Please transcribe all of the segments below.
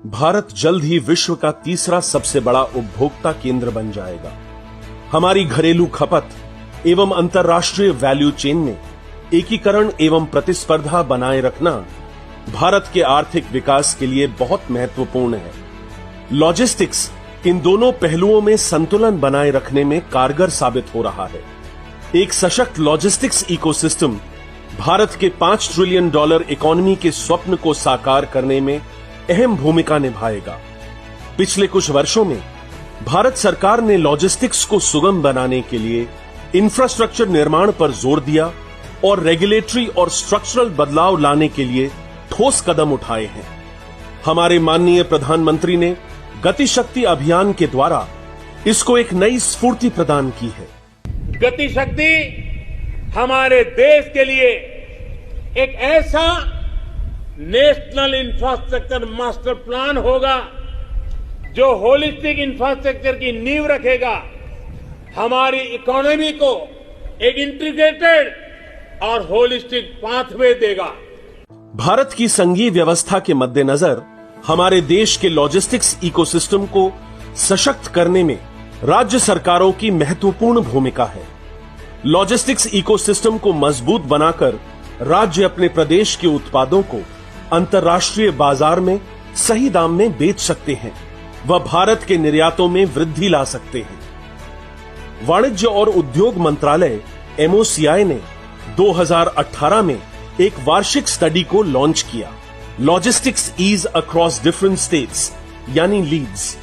भारत जल्द ही विश्व का तीसरा सबसे बड़ा उपभोक्ता केंद्र बन जाएगा। हमारी घरेलू खपत एवं अंतर्राष्ट्रीय वैल्यू चेन में एकीकरण एवं प्रतिस्पर्धा बनाए रखना भारत के आर्थिक विकास के लिए बहुत महत्वपूर्ण है। लॉजिस्टिक्स इन दोनों पहलुओं में संतुलन बनाए रखने में कारगर साबित हो रहा है। एक सशक्त लॉजिस्टिक्स इकोसिस्टम भारत के $5 ट्रिलियन इकोनॉमी के स्वप्न को साकार करने में अहम भूमिका निभाएगा। पिछले कुछ वर्षों में भारत सरकार ने लॉजिस्टिक्स को सुगम बनाने के लिए इंफ्रास्ट्रक्चर निर्माण पर जोर दिया और रेगुलेटरी और स्ट्रक्चरल बदलाव लाने के लिए ठोस कदम उठाए हैं। हमारे माननीय प्रधानमंत्री ने गति शक्ति अभियान के द्वारा इसको एक नई स्फूर्ति प्रदान की है। गति शक्ति हमारे देश के लिए एक ऐसा नेशनल इंफ्रास्ट्रक्चर मास्टर प्लान होगा जो होलिस्टिक इंफ्रास्ट्रक्चर की नींव रखेगा, हमारी इकोनॉमी को एक इंटीग्रेटेड और होलिस्टिक पाथवे देगा। भारत की संघीय व्यवस्था के मद्देनजर हमारे देश के लॉजिस्टिक्स इकोसिस्टम को सशक्त करने में राज्य सरकारों की महत्वपूर्ण भूमिका है। लॉजिस्टिक्स इकोसिस्टम को मजबूत बनाकर राज्य अपने प्रदेश के उत्पादों को अंतर्राष्ट्रीय बाजार में सही दाम में बेच सकते हैं व भारत के निर्यातों में वृद्धि ला सकते हैं। वाणिज्य और उद्योग मंत्रालय MOCI ने 2018 में एक वार्षिक स्टडी को लॉन्च किया, logistics ease across different states यानी लीड्स,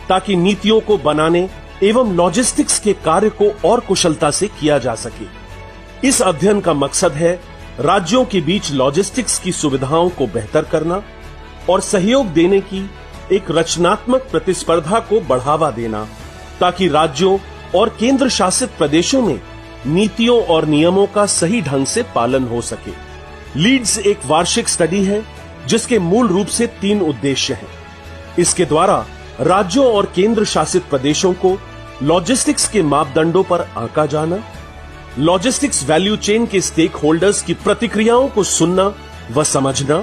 ताकि नीतियों को बनाने एवं लॉजिस्टिक्स के कार्य को और कुशलता से किया जा सके। इस अध्ययन का मकसद है राज्यों के बीच लॉजिस्टिक्स की सुविधाओं को बेहतर करना और सहयोग देने की एक रचनात्मक प्रतिस्पर्धा को बढ़ावा देना, ताकि राज्यों और केंद्र शासित प्रदेशों में नीतियों और नियमों का सही ढंग से पालन हो सके। लीड्स एक वार्षिक स्टडी है जिसके मूल रूप से 3 उद्देश्य हैं। इसके द्वारा राज्यों और केंद्र शासित प्रदेशों को लॉजिस्टिक्स के मापदंडों पर आंका जाना, लॉजिस्टिक्स वैल्यू चेन के स्टेक होल्डर्स की प्रतिक्रियाओं को सुनना व समझना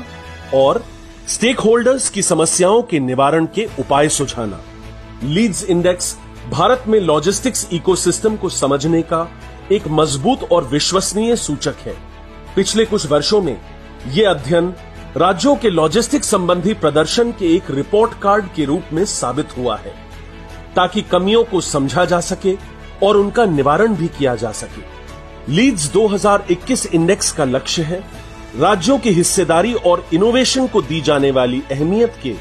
और स्टेक होल्डर्स की समस्याओं के निवारण के उपाय सुझाना। लीड्स इंडेक्स भारत में लॉजिस्टिक्स इकोसिस्टम को समझने का एक मजबूत और विश्वसनीय सूचक है। पिछले कुछ वर्षों में यह अध्ययन राज्यों के लॉजिस्टिक्स संबंधी प्रदर्शन के एक रिपोर्ट कार्ड के रूप में साबित हुआ है, ताकि कमियों को समझा जा सके और उनका निवारण भी किया जा सके। लीड्स 2021 इंडेक्स का लक्ष्य है राज्यों की हिस्सेदारी और इनोवेशन को दी जाने वाली अहमियत के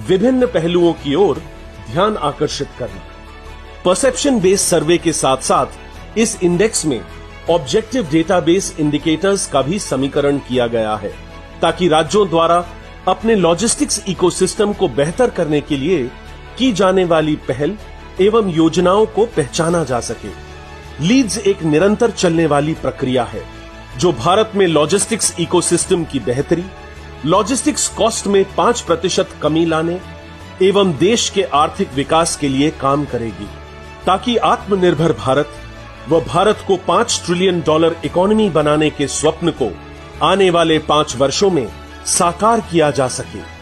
विभिन्न पहलुओं की ओर ध्यान आकर्षित करना। परसेप्शन बेस्ड सर्वे के साथ साथ इस इंडेक्स में ऑब्जेक्टिव डेटाबेस इंडिकेटर्स का भी समीकरण किया गया है, ताकि राज्यों द्वारा अपने लॉजिस्टिक्स इकोसिस्टम को बेहतर करने के लिए की जाने वाली पहल एवं योजनाओं को पहचाना जा सके। लीड्स एक निरंतर चलने वाली प्रक्रिया है जो भारत में लॉजिस्टिक्स इकोसिस्टम की बेहतरी, लॉजिस्टिक्स कॉस्ट में 5% कमी लाने एवं देश के आर्थिक विकास के लिए काम करेगी, ताकि आत्मनिर्भर भारत व भारत को $5 ट्रिलियन इकोनॉमी बनाने के स्वप्न को आने वाले 5 वर्षों में साकार किया जा सके।